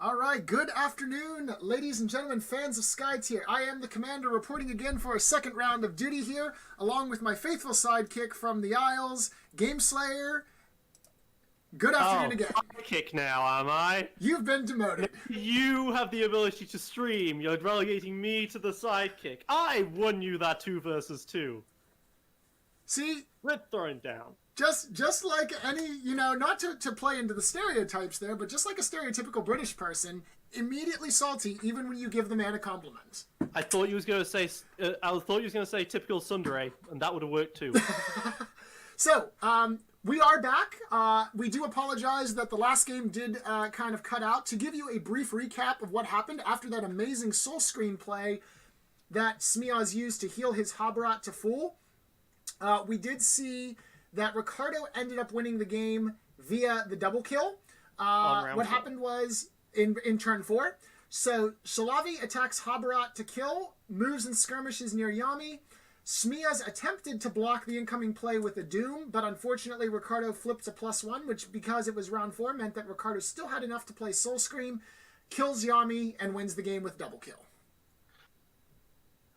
All right, good afternoon, ladies and gentlemen, fans of Skytear. I am the commander reporting again for a second round of duty here, along with my faithful sidekick from the Isles, Gameslayer. Good afternoon again. Sidekick now, am I? You've been demoted. You have the ability to stream. You're relegating me to the sidekick. I won you that 2 versus 2. See? We're throwing down. Just like any, not to play into the stereotypes there, but just like a stereotypical British person, immediately salty even when you give the man a compliment. I thought you was going to say, typical tsundere, and that would have worked too. So, we are back. We do apologize that the last game did kind of cut out. To give you a brief recap of what happened after that amazing soul screen play that Smiaz used to heal his Habarat to full, we did see that Ricardo ended up winning the game via the double kill. What happened was, in turn 4, so Shalavi attacks Habarat to kill, moves and skirmishes near Yami. Smiaz attempted to block the incoming play with a Doom, but unfortunately Ricardo flipped a +1, which, because it was round 4, meant that Ricardo still had enough to play Soul Scream, kills Yami, and wins the game with double kill.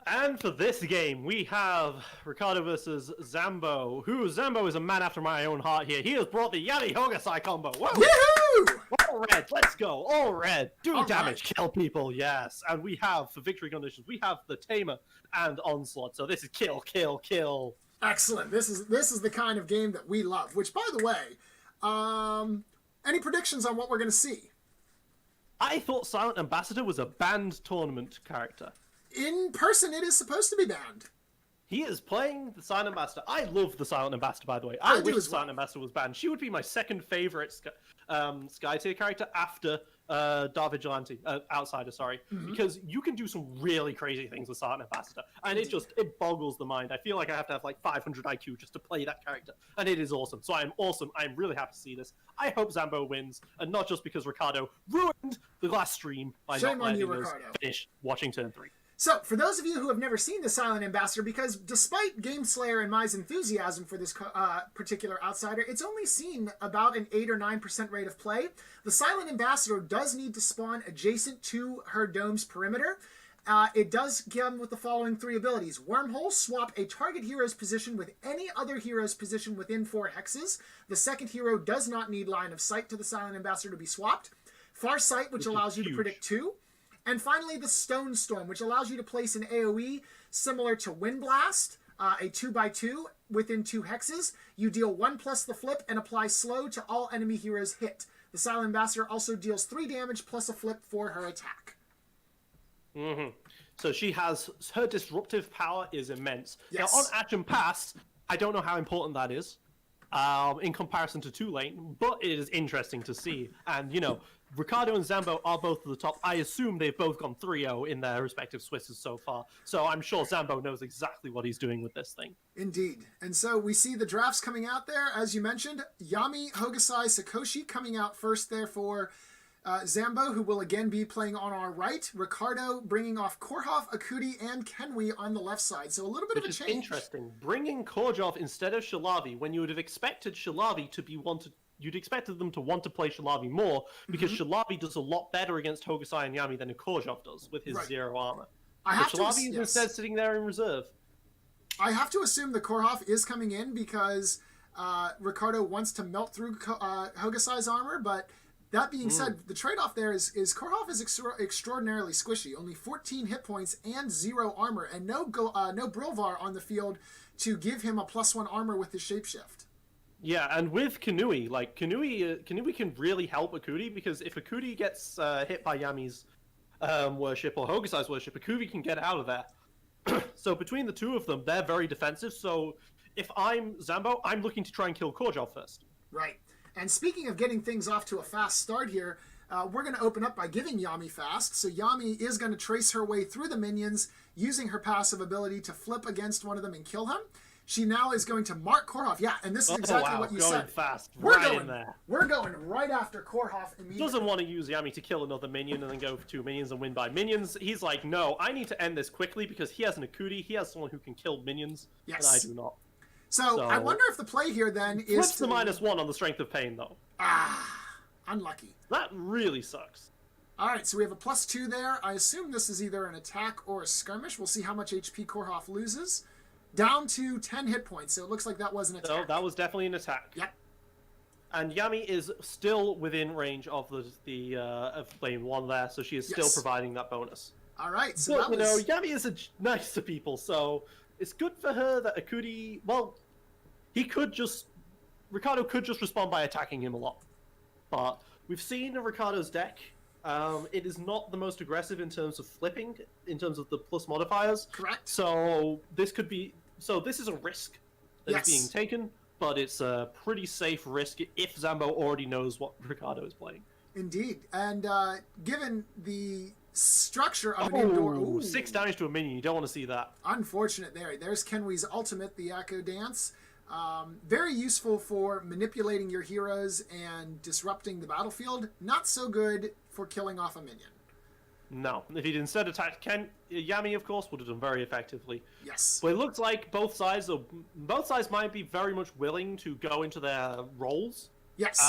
And for this game, we have Ricardo versus Zambho, who Zambho is a man after my own heart here. He has brought the Yami Hogasai combo. Whoa! Woohoo! All red, let's go. All red. Do All damage, right. kill people, yes. And we have, for victory conditions, we have the Tamer and Onslaught. So this is kill, kill, kill. Excellent. This is the kind of game that we love. Which, by the way, any predictions on what we're going to see? I thought Silent Ambassador was a banned tournament character. In person, it is supposed to be banned. He is playing the Silent Ambassador. I love the Silent Ambassador, by the way. I wish the Silent Ambassador was banned. She would be my second favorite Skytear character after Dark Vigilante, Outsider, sorry. Because you can do some really crazy things with Silent Ambassador. And it boggles the mind. I feel like I have to have like 500 IQ just to play that character. And it is awesome. So I'm awesome. I'm really happy to see this. I hope Zambho wins. And not just because Ricardo ruined the last stream by not letting us finish watching turn 3. So, for those of you who have never seen the Silent Ambassador, because despite Gameslayer and Mai's enthusiasm for this particular outsider, it's only seen about an 8 or 9% rate of play. The Silent Ambassador does need to spawn adjacent to her dome's perimeter. It does come with the following 3 abilities. Wormhole, swap a target hero's position with any other hero's position within 4 hexes. The second hero does not need line of sight to the Silent Ambassador to be swapped. Farsight, which allows you to predict 2. And finally, the Stone Storm, which allows you to place an AoE similar to Wind Blast, a 2x2 within 2 hexes. You deal 1 plus the flip and apply slow to all enemy heroes hit. The Silent Ambassador also deals 3 damage plus a flip for her attack. So she has, her disruptive power is immense. Yes. Now, on Action Pass, I don't know how important that is in comparison to 2-lane, but it is interesting to see. And, Ricardo and Zambho are both at the top. I assume they've both gone 3-0 in their respective Swisses so far. So I'm sure Zambho knows exactly what he's doing with this thing. Indeed. And so we see the drafts coming out there. As you mentioned, Yami, Hogasai, Sakoshi coming out first there for Zambho, who will again be playing on our right. Ricardo bringing off Korhoff, Akuti, and Kenwi on the left side. So a little bit of a change. Interesting. Bringing Korjov instead of Shalavi, when you would have expected Shalavi to be wanted. You'd expected them to want to play Shalavi more, because Shalavi does a lot better against Hogasai and Yami than Korjov does with his 0 armor. Shalavi is instead sitting there in reserve. I have to assume the Korhoff is coming in because Ricardo wants to melt through Hogasai's armor, but that being said, the trade-off there is Korhoff is extraordinarily squishy. Only 14 hit points and 0 armor, and no Brilvar on the field to give him a +1 armor with his shapeshift. Yeah, and with Kanui, Kanui can really help Akuti, because if Akuti gets hit by Yami's worship or Hogasai's worship, Akuti can get out of there. So between the two of them, they're very defensive. So if I'm Zambho, I'm looking to try and kill Korjov first. Right. And speaking of getting things off to a fast start here, we're going to open up by giving Yami fast. So Yami is going to trace her way through the minions, using her passive ability to flip against one of them and kill him. She now is going to mark Korhoff. Yeah, and this is exactly what you said. Fast. We're going right after Korhoff immediately. Doesn't want to use Yami to kill another minion and then go for 2 minions and win by minions. He's like, no, I need to end this quickly because he has an Akuti. He has someone who can kill minions, and I do not. So I wonder if the play here then is flips the -1 on the strength of pain, though. Unlucky. That really sucks. All right, so we have a +2 there. I assume this is either an attack or a skirmish. We'll see how much HP Korhoff loses. Down to 10 hit points, so it looks like that was an attack. So that was definitely an attack. Yep. And Yami is still within range of the of Flame 1 there, so she is still providing that bonus. All right, so but, Yami is nice to people, so it's good for her that Akudi... Well, Ricardo could just respond by attacking him a lot. But we've seen Ricardo's deck. It is not the most aggressive in terms of flipping, in terms of the plus modifiers. Correct. So this could be... So this is a risk that is being taken, but it's a pretty safe risk if Zambho already knows what Ricardo is playing. Indeed. And given the structure of an indoor... Ooh, 6 damage to a minion. You don't want to see that. Unfortunate there. There's Kenwi's ultimate, the Echo Dance. Very useful for manipulating your heroes and disrupting the battlefield. Not so good for killing off a minion. No. If he'd instead attacked Yami, of course, would have done very effectively. Yes. But it looks like both sides might be very much willing to go into their roles. Yes.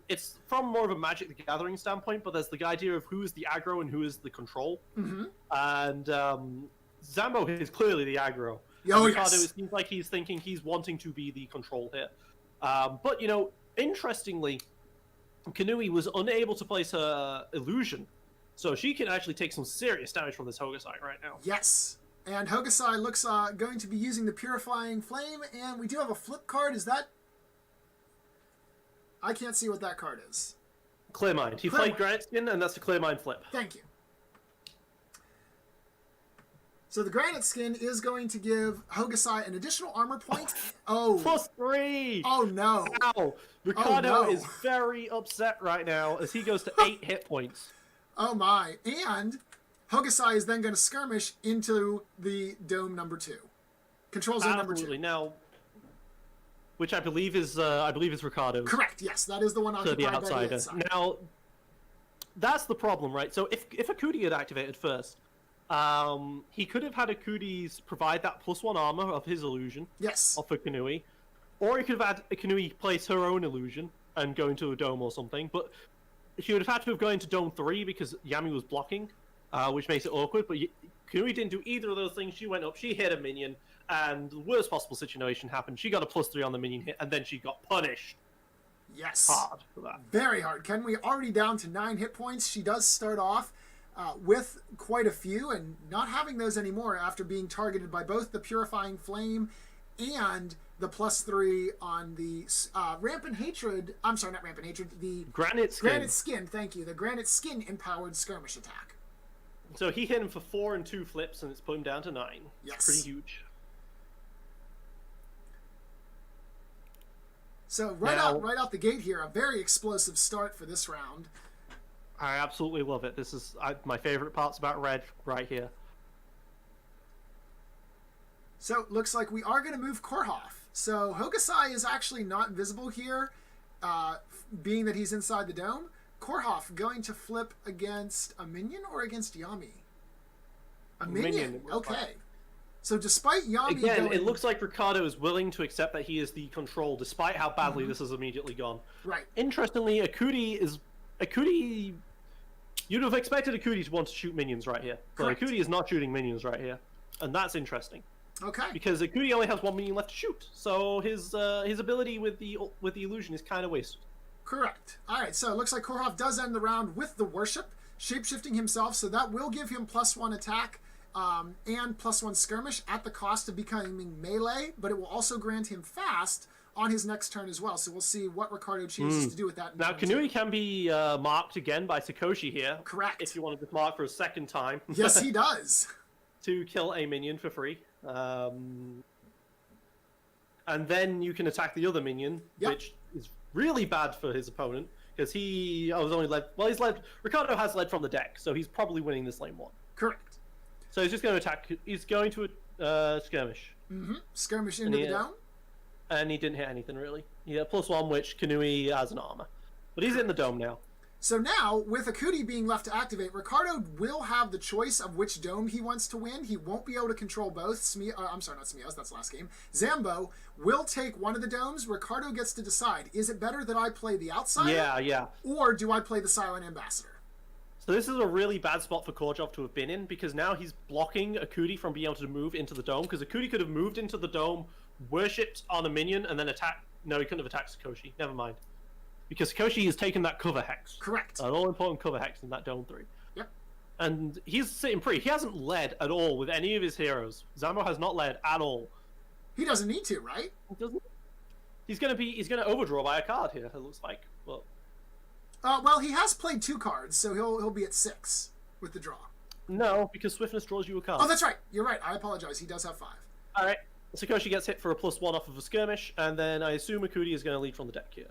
It's from more of a Magic the Gathering standpoint, but there's the idea of who is the aggro and who is the control. Mm-hmm. And Zambho is clearly the aggro. Oh, Ricardo, yes. It seems like he's thinking he's wanting to be the control here. But, interestingly, Kanui was unable to place her illusion, so she can actually take some serious damage from this Hokusai right now. Yes. And Hokusai looks going to be using the Purifying Flame, and we do have a flip card. Is that... I can't see what that card is. Clear Mind. He played Granite Skin, and that's the Clear Mind flip. Thank you. So the Granite Skin is going to give Hokusai an additional armor point. Oh. +3! Oh, no. Ow! Ricardo is very upset right now as he goes to 8 hit points. Oh, my. And Hokusai is then going to skirmish into the dome number 2. Control zone number 2. Now, which I believe is Ricardo's. Correct, yes. That is the one occupied to the by outsider. the inside. Now, that's the problem, right? So if Akudi had activated first, he could have had Akudi's provide that +1 armor of his illusion. Yes. Off of Kanui. Or he could have had Kanui place her own illusion and go into a dome or something. But she would have had to have gone into dome 3 because Yami was blocking, which makes it awkward. But Kanui didn't do either of those things. She went up, she hit a minion, and the worst possible situation happened. She got a +3 on the minion hit, and then she got punished. Yes. Hard for that. Very hard. Kenwi already down to 9 hit points. She does start off with quite a few, and not having those anymore after being targeted by both the Purifying Flame and the +3 on the Rampant Hatred. I'm sorry, not Rampant Hatred. The Granite Skin. Granite Skin, thank you. The Granite Skin empowered skirmish attack. So he hit him for 4 and 2 flips, and it's put him down to 9. Yes. It's pretty huge. So right out the gate here, a very explosive start for this round. I absolutely love it. This is my favorite parts about Red right here. So it looks like we are going to move Korhoff. So Hokusai is actually not visible here, being that he's inside the dome. Korhoff going to flip against a minion or against Yami? A minion. Okay. So despite Yami again, it looks like Ricardo is willing to accept that he is the control, despite how badly this has immediately gone. Right. Interestingly, Akudi. You'd have expected Akudi to want to shoot minions right here, but Correct. Akudi is not shooting minions right here, and that's interesting. Okay. Because Akudi only has 1 minion left to shoot, so his ability with the illusion is kind of wasted. Correct. All right. So it looks like Korhoff does end the round with the worship, shapeshifting himself, so that will give him +1 attack. And +1 skirmish at the cost of becoming melee, but it will also grant him fast on his next turn as well. So we'll see what Ricardo chooses to do with that. Now, Kanui can be marked again by Sakoshi here. Correct. If you want to just mark for a second time. Yes, he does. To kill a minion for free. And then you can attack the other minion, which is really bad for his opponent, because Ricardo has led from the deck, so he's probably winning this lane 1. Correct. So he's just going to attack. He's going to skirmish. Mm-hmm. Skirmish into the dome. And he didn't hit anything, really. He had +1, which Kanui has an armor. But he's in the dome now. So now, with Akudi being left to activate, Ricardo will have the choice of which dome he wants to win. He won't be able to control both. I'm sorry, not Smios, that's last game. Zambho will take one of the domes. Ricardo gets to decide, is it better that I play the outsider? Yeah. Or do I play the Silent Ambassador? So this is a really bad spot for Korjov to have been in, because now he's blocking Akudi from being able to move into the dome, because Akudi could have moved into the dome, worshipped on a minion, and then attacked... No, he couldn't have attacked Sakoshi. Never mind. Because Sakoshi has taken that cover hex. Correct. An all-important cover hex in that Dome 3. Yep. And he's sitting pretty. He hasn't led at all with any of his heroes. Zambho has not led at all. He doesn't need to, right? He doesn't. He's gonna overdraw by a card here, it looks like. Well, well, he has played 2 cards, so he'll be at 6 with the draw. no, because Swiftness draws you a card. Oh, that's right. You're right. I apologize. He does have 5. Alright. Sakoshi gets hit for a +1 off of a skirmish, and then I assume Akudi is going to lead from the deck here.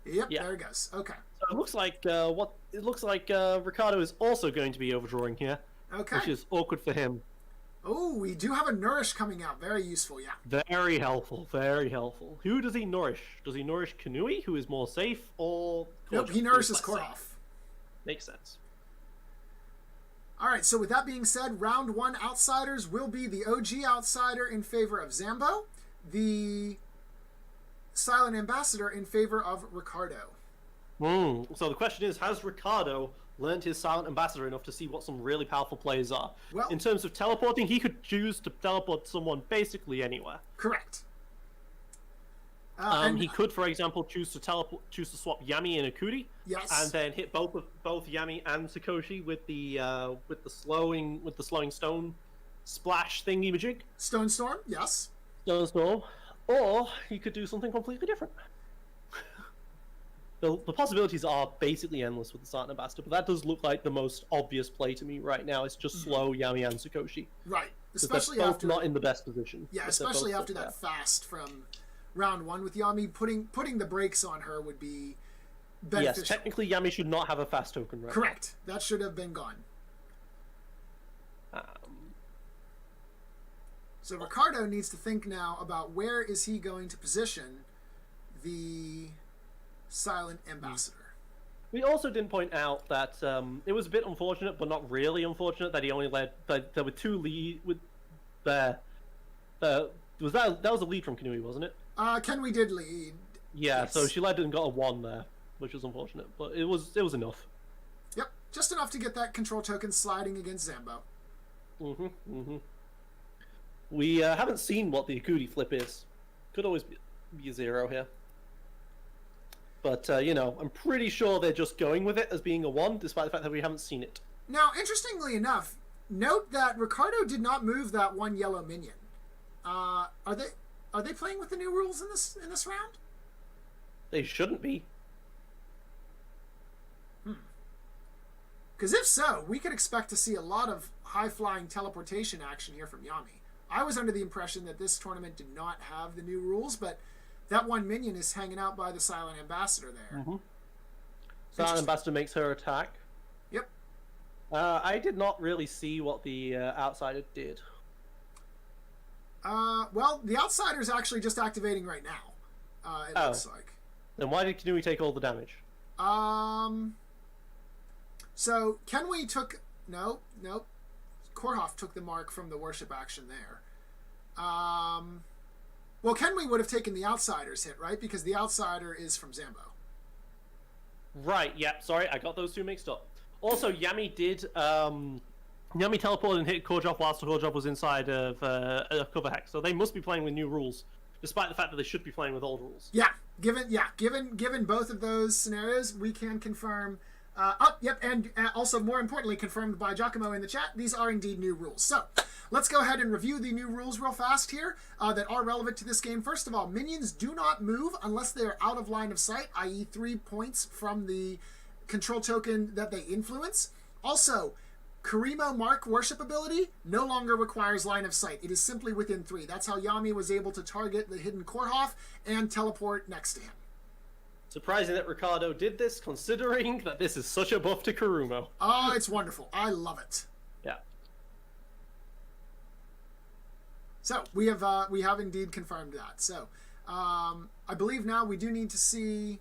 Yep, yeah. There he goes. Okay. So it looks like Ricardo is also going to be overdrawing here. Okay. Which is awkward for him. Oh, we do have a Nourish coming out. Very useful, yeah. Very helpful, very helpful. Who does he nourish? Does he nourish Kanui, who is more safe, or... Nope, he nourishes Korhoff. Makes sense. Alright, so with that being said, round 1 outsiders will be the OG outsider in favor of Zambho, the Silent Ambassador in favor of Ricardo. So the question is, has Ricardo learned his Silent Ambassador enough to see what some really powerful plays are? Well, in terms of teleporting, he could choose to teleport someone basically anywhere. Correct. He could, for example, choose to swap Yami and Akudi. Yes. And then hit both Yami and Sakoshi with the slowing stone splash thingy majig. Stone Storm, yes. Stone Storm. Or he could do something completely different. The possibilities are basically endless with the Silent Ambassador, but that does look like the most obvious play to me right now. It's just slow Yami and Sakoshi. Right. Especially they're both after not in the best position. Yeah, especially after that fast from round 1 with Yami. Putting the brakes on her would be beneficial. Yes, technically Yami should not have a fast token right Correct. Now. That should have been gone. So Ricardo needs to think now about where is he going to position the Silent Ambassador. We also didn't point out that it was a bit unfortunate, but not really unfortunate, that he only led. That there were 2 lead with that was a lead from Kanui, wasn't it? Kenui did lead. Yeah, yes. So she led and got a 1 there, which was unfortunate, but it was enough. Yep, just enough to get that control token sliding against Zambho. We haven't seen what the Akudi flip is. Could always be a 0 here. But, I'm pretty sure they're just going with it as being a 1, despite the fact that we haven't seen it. Now, interestingly enough, note that Ricardo did not move that 1 yellow minion. Are they playing with the new rules in this round? They shouldn't be. Because if so, we could expect to see a lot of high-flying teleportation action here from Yami. I was under the impression that this tournament did not have the new rules, but that 1 minion is hanging out by the Silent Ambassador there. Silent Ambassador makes her attack. Yep. I did not really see what the outsider did. Well, the outsider is actually just activating right now. It looks like. Then why did Kanui take all the damage? So Kenui took nope. Korhoff took the mark from the worship action there. Well, Kenui would have taken the outsider's hit, right? Because the outsider is from Zambho. Right. Yeah. Sorry, I got those 2 mixed up. Also, Yami did. Yami teleported and hit Korjov whilst Korjov was inside of a cover hex, so they must be playing with new rules, despite the fact that they should be playing with old rules. Yeah, given both of those scenarios, we can confirm. And also more importantly, confirmed by Giacomo in the chat, these are indeed new rules. So let's go ahead and review the new rules real fast here that are relevant to this game. First of all, minions do not move unless they are out of line of sight, i.e. 3 points from the control token that they influence. Also, Karimo Mark worship ability no longer requires line of sight. It is simply within 3. That's how Yami was able to target the hidden Korhoff and teleport next to him. Surprising that Ricardo did this, considering that this is such a buff to Karumo. Oh, it's wonderful. I love it. Yeah. So we have indeed confirmed that. So I believe now we do need to see.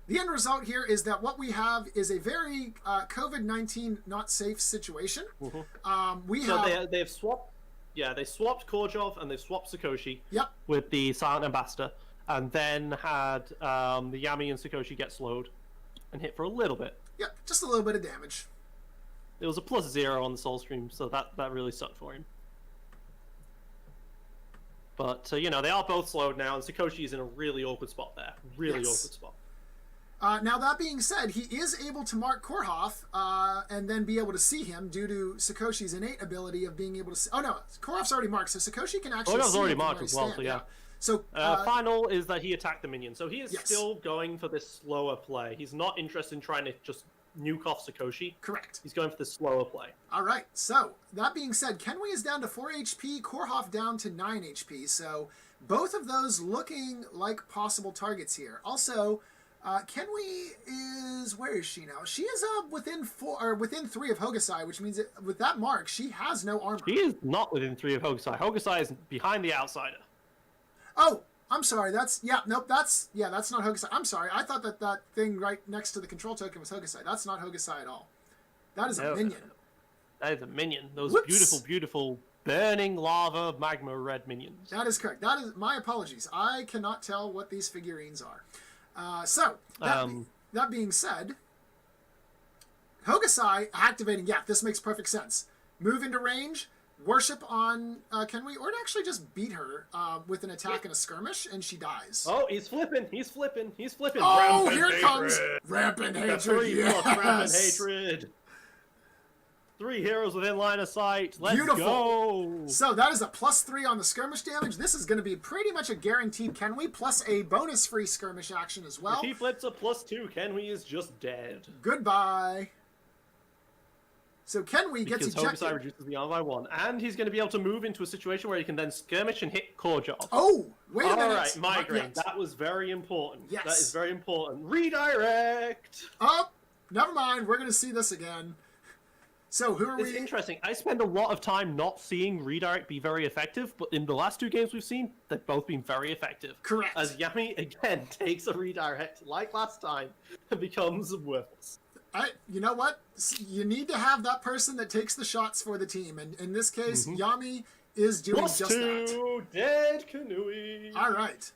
The end result here is that what we have is a very COVID-19 not safe situation. They've swapped. Yeah, they swapped Korjov and they've swapped Sakoshi. Yep. With the Silent Ambassador, and then had the Yami and Sakoshi get slowed and hit for a little bit. Yep, just a little bit of damage. It was a +0 on the Soul Stream, so that really sucked for him. But, you know, they are both slowed now, and Sakoshi is in a really awkward spot there. Really awkward spot. Now, that being said, he is able to mark Korhoff and then be able to see him due to Sakoshi's innate ability of being able to see... Oh, no, Korhoff's already marked, so Sakoshi can actually see already him marked as well, so yeah. So, final is that he attacked the minion. So he is still going for this slower play. He's not interested in trying to just nuke off Sakoshi. Correct. He's going for this slower play. All right. So, that being said, Kenway is down to 4 HP, Korhoff down to 9 HP. So, both of those looking like possible targets here. Also, Kenway is... Where is she now? She is within 3 of Hokusai, which means that with that mark, she has no armor. She is not within 3 of Hokusai. Hokusai is behind the outsider. Oh, I'm sorry. That's not Hokusai. I'm sorry. I thought that thing right next to the control token was Hokusai. That's not Hokusai at all. That is a minion. That is a minion. Those beautiful, beautiful burning lava magma red minions. That is correct. That is my apologies. I cannot tell what these figurines are. That being said, Hokusai activating. Yeah, this makes perfect sense. Move into range. Worship on Kenway, or to actually just beat her with an attack and a skirmish, and she dies. Oh, he's flipping. Oh, rampant here it hatred. Comes! Rampant hatred, yes! Rampant hatred. 3 heroes within line of sight. Let's go! So that is a +3 on the skirmish damage. This is going to be pretty much a guaranteed Kenway, plus a bonus-free skirmish action as well. If he flips a +2, Kenway is just dead. Goodbye. So Kenway gets ejected. Because Hokusai reduces the armor by 1, and he's going to be able to move into a situation where he can then skirmish and hit core job. Oh, wait a minute. All right, migraine. That was very important. Yes. That is very important. Redirect! Oh, never mind. We're going to see this again. So who are we? It's interesting. I spend a lot of time not seeing redirect be very effective, but in the last 2 games we've seen, they've both been very effective. Correct. As Yami, again, takes a redirect, like last time, and becomes worthless. You know what? You need to have that person that takes the shots for the team, and in this case, Yami is doing just that. +2, dead Kanui. All right.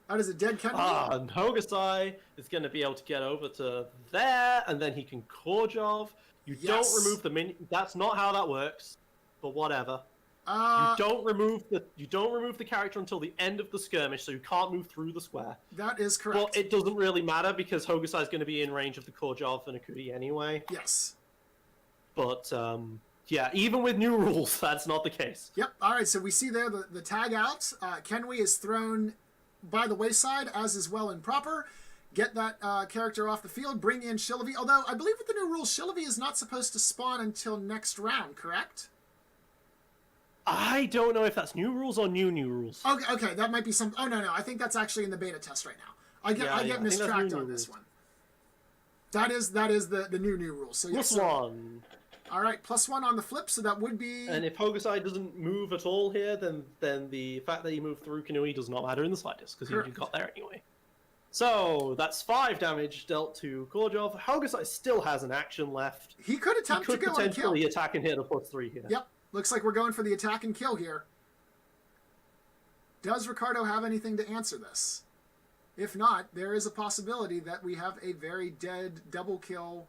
That is a dead Kanui. And Hokusai is going to be able to get over to there, and then he can core job. You don't remove the minion. That's not how that works, but whatever. You don't remove the character until the end of the skirmish, so you can't move through the square. That is correct. Well, it doesn't really matter because Hokusai is going to be in range of the core job and Akudi anyway. Yes. But yeah, even with new rules, that's not the case. Yep. All right. So we see there the tag out. Kenway is thrown by the wayside, as is well and proper. Get that character off the field. Bring in Shillavi. Although I believe with the new rules, Shillavi is not supposed to spawn until next round. Correct? I don't know if that's new rules or new rules. Okay, that might be some... Oh, no, I think that's actually in the beta test right now. I get mistracked on this one. That is the new rules. So yes, +1. All right, +1 on the flip, so that would be... And if Hokusai doesn't move at all here, then the fact that he moved through Kanui does not matter in the slightest, because he got there anyway. So, that's 5 damage dealt to Korjov. Hokusai still has an action left. He could attempt to go and kill. He could potentially attack and hit a +3 here. Yep. Looks like we're going for the attack and kill here. Does Ricardo have anything to answer this? If not, there is a possibility that we have a very dead double kill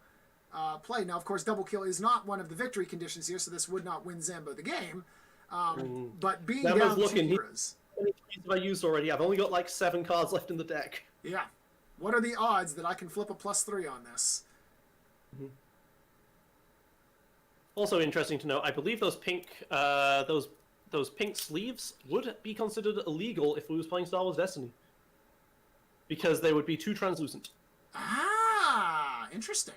play. Now, of course, double kill is not one of the victory conditions here, so this would not win Zambho the game. But being down 2 heroes... How many cards have I used already? I've only got like 7 cards left in the deck. Yeah. What are the odds that I can flip a +3 on this? Also interesting to note, I believe those pink those pink sleeves would be considered illegal if we was playing Star Wars Destiny. Because they would be too translucent. Ah, interesting.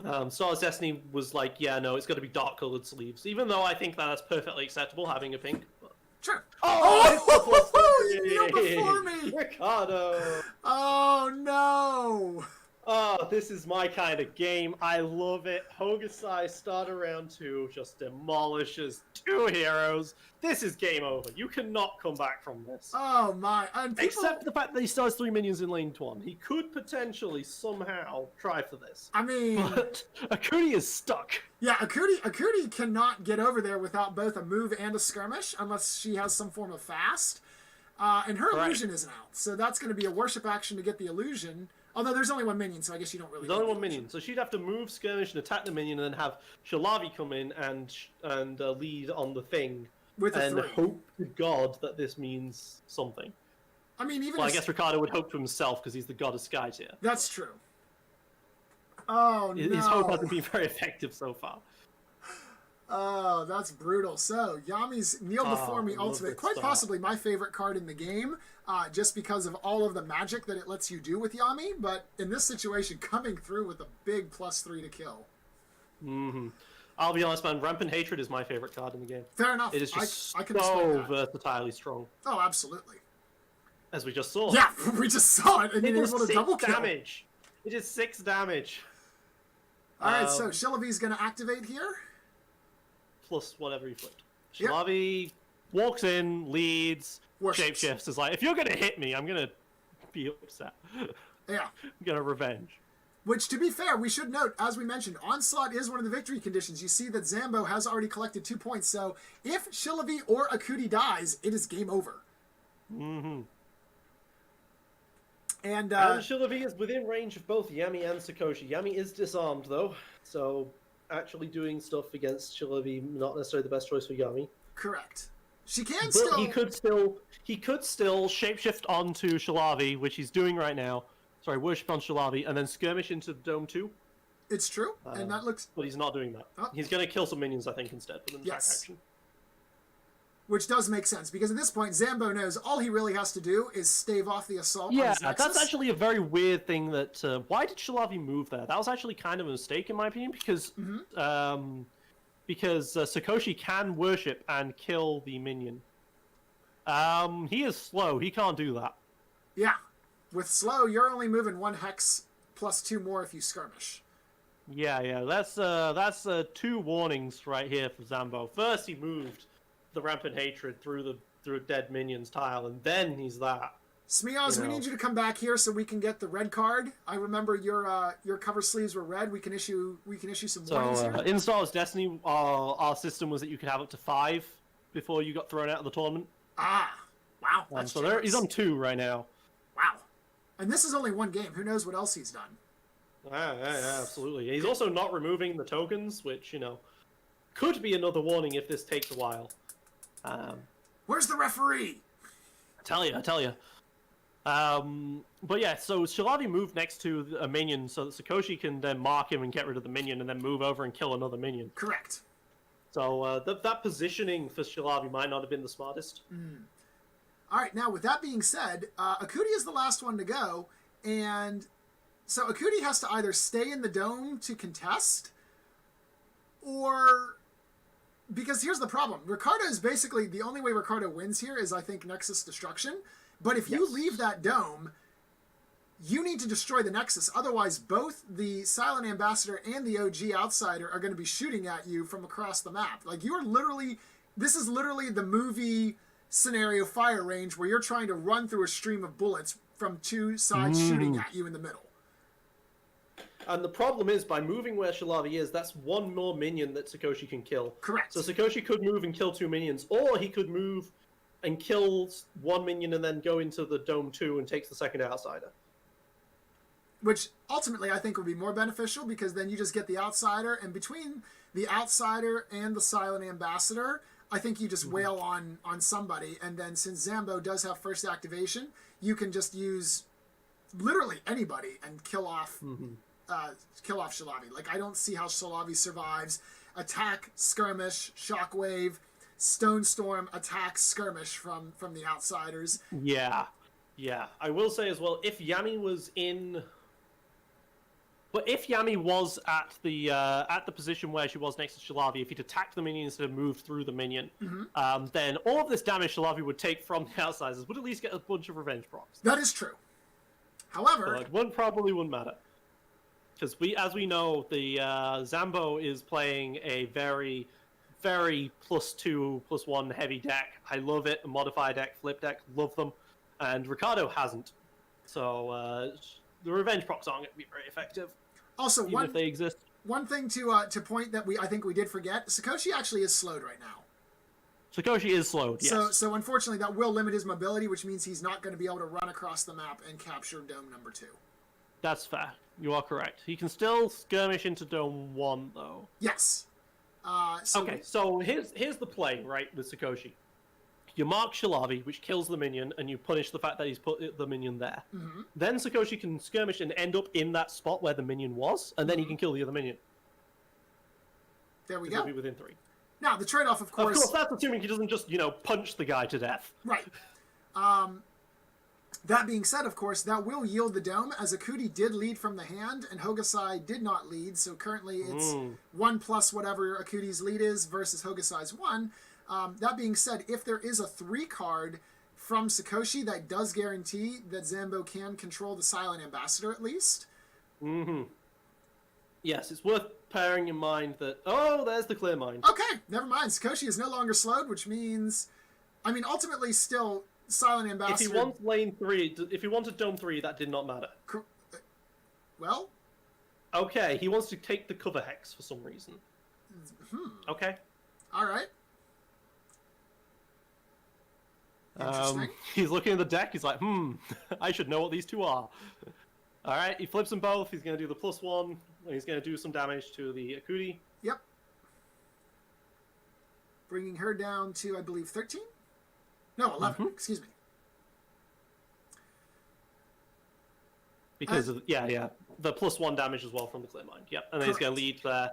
Star Wars Destiny was like, yeah, no, it's got to be dark colored sleeves. Even though I think that's perfectly acceptable, having a pink. But... Sure. Oh! You kneeled before me! Ricardo! Oh, no! Oh, this is my kind of game. I love it. Hokusai start around 2, just demolishes 2 heroes. This is game over. You cannot come back from this. Oh my! Except the fact that he starts 3 minions in lane 1. He could potentially somehow try for this. I mean... But Akudi is stuck. Yeah, Akudi cannot get over there without both a move and a skirmish, unless she has some form of fast. And her illusion isn't out, so that's going to be a worship action to get the illusion. Although there's only one minion, so I guess you don't really. There's only one minion, so she'd have to move, skirmish, and attack the minion, and then have Shalavi come in and lead on the thing, with and hope to God that this means something. I mean, even I guess Ricardo would hope to himself because he's the god of Skytear. That's true. Oh no! His hope hasn't been very effective so far. Oh, that's brutal. So, Yami's Kneel Before Me ultimate, quite possibly my favorite card in the game, just because of all of the magic that it lets you do with Yami, but in this situation, coming through with a big +3 to kill. Mm-hmm. I'll be honest, man, Rampant Hatred is my favorite card in the game. Fair enough. It is just I can so versatilely strong. Oh, absolutely. As we just saw. Yeah, we just saw it, and it able to double kill. Damage. It is 6 damage. Alright, so Shillavi's going to activate here. Plus whatever he flipped. Shalavi walks in, leads, shapeshifts, is like, if you're going to hit me, I'm going to be upset. Yeah. I'm going to revenge. Which, to be fair, we should note, as we mentioned, Onslaught is one of the victory conditions. You see that Zambho has already collected 2 points, so if Shillavi or Akuti dies, it is game over. Mm-hmm. And Shillavi is within range of both Yami and Sakoshi. Yami is disarmed, though, so actually doing stuff against Shillavi not necessarily the best choice for Yami. Correct. She can but he could still shapeshift onto Shillavi, which he's doing right now. Sorry, worship on Shillavi, and then skirmish into the Dome 2. It's true, and that looks... But he's not doing that. Oh. He's going to kill some minions, I think, instead. With an attack action. Which does make sense, because at this point, Zambho knows all he really has to do is stave off the assault on his Nexus. That's actually a very weird thing that... why did Shillavi move there? That was actually kind of a mistake, in my opinion, because... because Sakoshi can worship and kill the minion. He is slow. He can't do that. Yeah. With slow, you're only moving 1 hex plus 2 more if you skirmish. Yeah. That's 2 warnings right here for Zambho. First, he moved the Rampant Hatred through dead minions tile, and then he's that. Smeoz, we need you to come back here so we can get the red card. I remember your cover sleeves were red. We can issue some warnings here. In Star Wars Destiny, our system was that you could have up to 5 before you got thrown out of the tournament. Ah, wow. So he's on 2 right now. Wow. And this is only 1 game. Who knows what else he's done? Yeah, absolutely. He's also not removing the tokens, which, could be another warning if this takes a while. Where's the referee? I tell you. But yeah, so Shillavi moved next to a minion so that Sakoshi can then mark him and get rid of the minion and then move over and kill another minion. Correct. So that positioning for Shillavi might not have been the smartest. All right, now with that being said, Akuti is the last one to go, and so Akuti has to either stay in the dome to contest, or... Because here's the problem. Ricardo is basically... The only way Ricardo wins here is, I think, Nexus Destruction. But if you leave that dome, you need to destroy the Nexus. Otherwise, both the Silent Ambassador and the OG Outsider are going to be shooting at you from across the map. Like, you are literally... This is literally the movie scenario fire range where you're trying to run through a stream of bullets from 2 sides shooting at you in the middle. And the problem is, by moving where Shillavi is, that's 1 more minion that Sakoshi can kill. Correct. So Sakoshi could move and kill 2 minions, or he could move and kill 1 minion and then go into the Dome 2 and takes the second Outsider. Which, ultimately, I think would be more beneficial, because then you just get the Outsider, and between the Outsider and the Silent Ambassador, I think you just wail on somebody, and then since Zambho does have first activation, you can just use literally anybody and kill off Shillavi. Like, I don't see how Shillavi survives attack, skirmish, shockwave, stone storm, attack, skirmish from the Outsiders. Yeah. I will say as well, if Yami was in... But if Yami was at the position where she was next to Shillavi, if he'd attacked the minion instead of moved through the minion, then all of this damage Shillavi would take from the Outsiders would at least get a bunch of revenge procs. That is true. However... But it probably wouldn't matter. Because as we know, the Zambho is playing a very, very +2, +1 heavy deck. I love it. A modifier deck, flip deck, love them. And Ricardo hasn't. So the revenge procs aren't going to be very effective. Also, even if they exist. One thing to point that I think we did forget, Sakoshi actually is slowed right now. Sakoshi is slowed, yes. So unfortunately, that will limit his mobility, which means he's not going to be able to run across the map and capture Dome number 2. That's fair. You are correct. He can still skirmish into Dome 1, though. Yes. Okay, so here's the play, right, with Sakoshi. You mark Shalavi, which kills the minion, and you punish the fact that he's put the minion there. Mm-hmm. Then Sakoshi can skirmish and end up in that spot where the minion was, and then he can kill the other minion. There we go. He'll be within 3. Now, the trade-off, of course... Of course, that's assuming he doesn't just, punch the guy to death. Right. That being said, of course, that will yield the Dome, as Akuti did lead from the hand, and Hokusai did not lead, so currently it's 1 plus whatever Akuti's lead is versus Hokusai's 1. That being said, if there is a 3 card from Sakoshi, that does guarantee that Zambho can control the Silent Ambassador at least. Mm-hmm. Yes, it's worth bearing in mind that... Oh, there's the clear mind. Okay, never mind. Sakoshi is no longer slowed, which means... I mean, ultimately, still, Silent Ambassador... If he wants lane 3, if he wanted Dome 3, that did not matter. Well? Okay, he wants to take the cover hex for some reason. Okay. All right. Interesting. He's looking at the deck, he's like, I should know what these two are. Alright, he flips them both, he's going to do the +1, and he's going to do some damage to the Akuti. Yep. Bringing her down to, I believe, 13? No, 11, excuse me. Because of, the +1 damage as well from the Clear Mind, yep. And then he's going to lead there.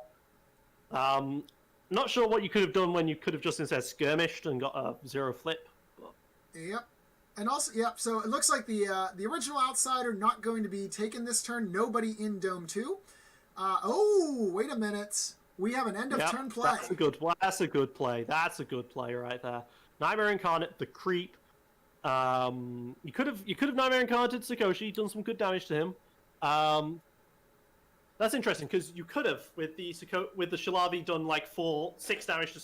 Not sure what you could have done when you could have just instead skirmished and got a 0 flip. But... Yep. And also, so it looks like the original Outsider not going to be taken this turn. Nobody in Dome 2. Wait a minute. We have an end of turn play. That's a good play. That's a good play. That's a good play right there. Nightmare Incarnate, the creep. You could have Nightmare Incarnated Sakoshi, done some good damage to him. That's interesting because you could have with the Shalavi done like 6 damage to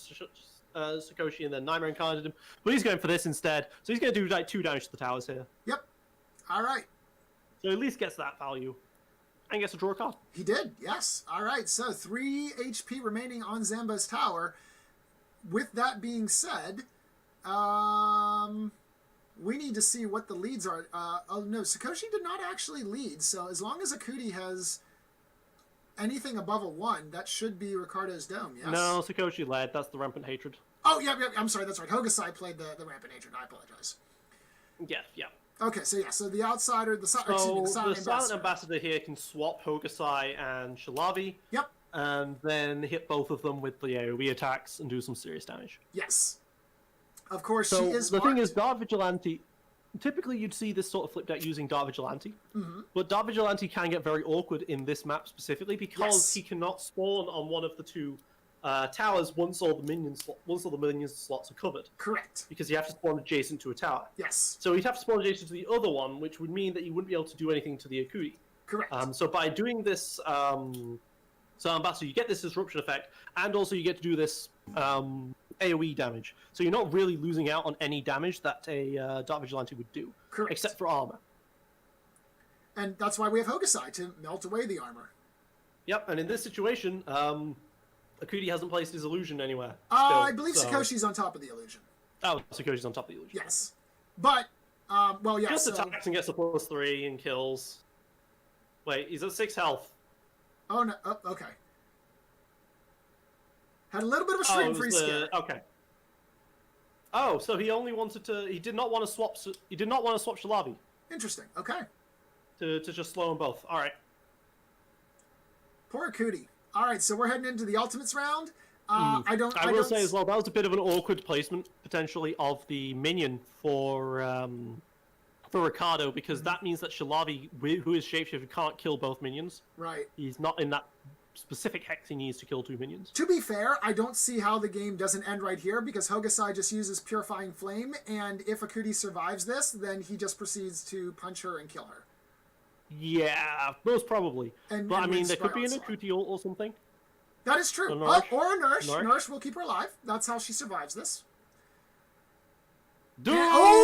Sakoshi and then Nightmare Incarnated him, but he's going for this instead. So he's going to do like 2 damage to the towers here. Yep. All right. So at least gets that value and gets to draw a card. He did. Yes. All right. So 3 HP remaining on Zambho's tower. With that being said, we need to see what the leads are. Oh no, Sakoshi did not actually lead. So as long as Akuti has anything above a 1, that should be Ricardo's Dome, yes? No, Sakoshi led. That's the Rampant Hatred. Oh, yeah, I'm sorry, that's right. Hokusai played the Rampant Hatred. I apologize. Yeah. Okay, so the Outsider, the Silent Ambassador here can swap Hokusai and Shalavi. Yep. And then hit both of them with the AoE attacks and do some serious damage. Yes. Of course, so she is the thing is, Dark Vigilante... Typically, you'd see this sort of flip deck using Dark Vigilante, but Dark Vigilante can get very awkward in this map specifically because he cannot spawn on one of the 2 towers once all the minion slots are covered. Correct. Because you have to spawn adjacent to a tower. Yes. So he'd have to spawn adjacent to the other one, which would mean that you wouldn't be able to do anything to the Akuti. Correct. So by doing this, Ambassador, you get this disruption effect, and also you get to do this AoE damage. So you're not really losing out on any damage that a Dark Vigilante would do. Correct. Except for armor. And that's why we have Hokusai, to melt away the armor. Yep, and in this situation, Akuti hasn't placed his illusion anywhere. I believe Sakoshi's on top of the illusion. Oh, Sakoshi's on top of the illusion. Yes. But, Just attacks and gets a +3 and kills. Wait, he's at 6 health. Oh, no. Oh, okay. Had a little bit of a stream freeze scare. Okay. Oh, so he only wanted to... He did not want to swap... He did not want to swap Shalavi. Interesting. Okay. To just slow them both. All right. Poor Akuti. All right, so we're heading into the Ultimates round. I will say as well, that was a bit of an awkward placement, potentially, of the minion for Ricardo, because that means that Shalavi, who is shapeshifted, can't kill both minions. Right. He's not in that specific hex he needs to kill 2 minions. To be fair, I don't see how the game doesn't end right here, because Hokusai just uses Purifying Flame, and if Akuti survives this, then he just proceeds to punch her and kill her. Yeah, most probably. But I mean, there could be an Akuti ult or something. That is true. Or a Nourish. Nourish will keep her alive. That's how she survives this. Oh!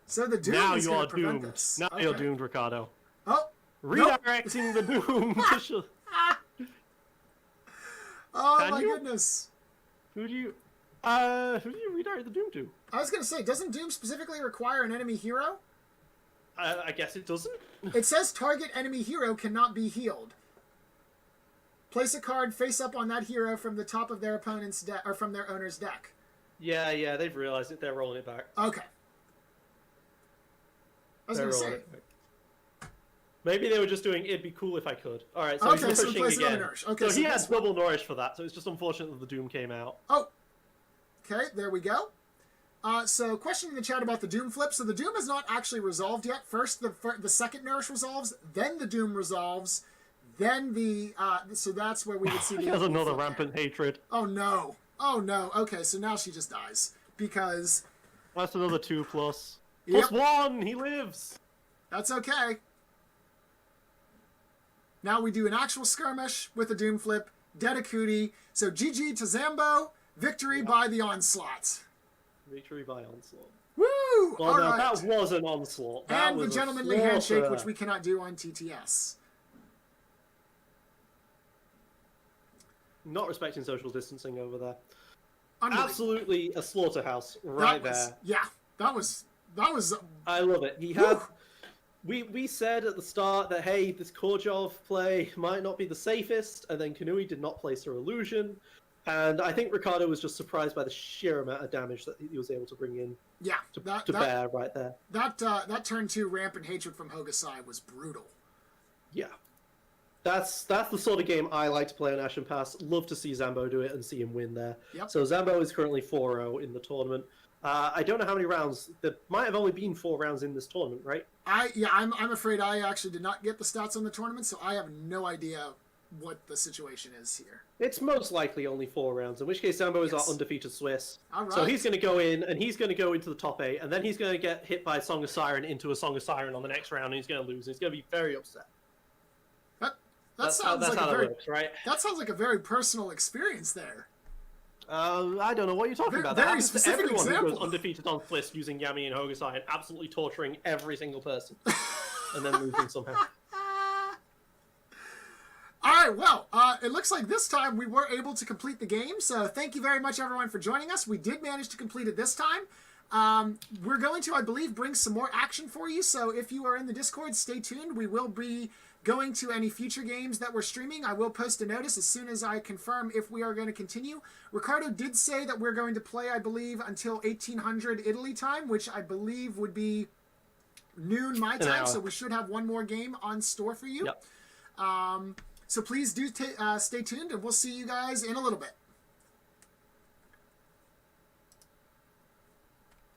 So the Doom is going to prevent this. Now you're doomed, Ricardo. Oh. Redirecting the Doom to Oh my goodness. Who do you redirect the Doom to? I was gonna say, doesn't Doom specifically require an enemy hero? I guess it doesn't. It says target enemy hero cannot be healed. Place a card face up on that hero from the top of their opponent's deck or from their owner's deck. Yeah, they've realized it. They're rolling it back. Okay. I was gonna say. Maybe they were just doing, it'd be cool if I could. Alright, so okay, he's so nourishing again. Nourish. Okay, so he has double nourish for that, so it's just unfortunate that the Doom came out. Oh. Okay, there we go. So question in the chat about the Doom flip. So the Doom is not actually resolved yet. First, the second nourish resolves, then the Doom resolves, then the... so that's where we would see the... He has another rampant hatred. Oh, no. Oh, no. Okay, so now she just dies. Because... That's another 2+. Yep. +1! He lives! That's okay. Now we do an actual skirmish with the Doom flip. Dedicooty. So GG to Zambho. Victory by the Onslaught. Victory by Onslaught. Woo! Well, all no, right. that was an onslaught. That and was the gentlemanly handshake, which we cannot do on TTS. Not respecting social distancing over there. Absolutely a slaughterhouse right there. Yeah, that was. I love it. He had. We said at the start that hey, this Korjov play might not be the safest, and then Kanui did not place her illusion, and I think Ricardo was just surprised by the sheer amount of damage that he was able to bring in. Yeah, to bear right there. That turn 2 rampant hatred from Hokusai was brutal. Yeah. That's the sort of game I like to play on Ashen Pass. Love to see Zambho do it and see him win there. Yep. So Zambho is currently 4-0 in the tournament. I don't know how many rounds. There might have only been 4 rounds in this tournament, right? I'm afraid I actually did not get the stats on the tournament, so I have no idea what the situation is here. It's most likely only 4 rounds, in which case Zambho is our undefeated Swiss. All right. So he's going to go in, and he's going to go into the top 8, and then he's going to get hit by a Song of Siren into a Song of Siren on the next round, and he's going to lose. And he's going to be very upset. That's how it works, right? That sounds like a very personal experience there. I don't know what you're talking about. Very that happens to everyone example. who goes undefeated on Swiss using Yami and Hokusai and absolutely torturing every single person, and then losing somehow. All right, well, it looks like this time we were able to complete the game, so thank you very much, everyone, for joining us. We did manage to complete it this time. We're going to, I believe, bring some more action for you, so if you are in the Discord, stay tuned. We will be going to any future games that we're streaming. I will post a notice as soon as I confirm if we are going to continue. Ricardo did say that we're going to play, I believe, until 1800 Italy time, which I believe would be noon my time, so we should have one more game on store for you. Yep. So please do stay tuned, and we'll see you guys in a little bit.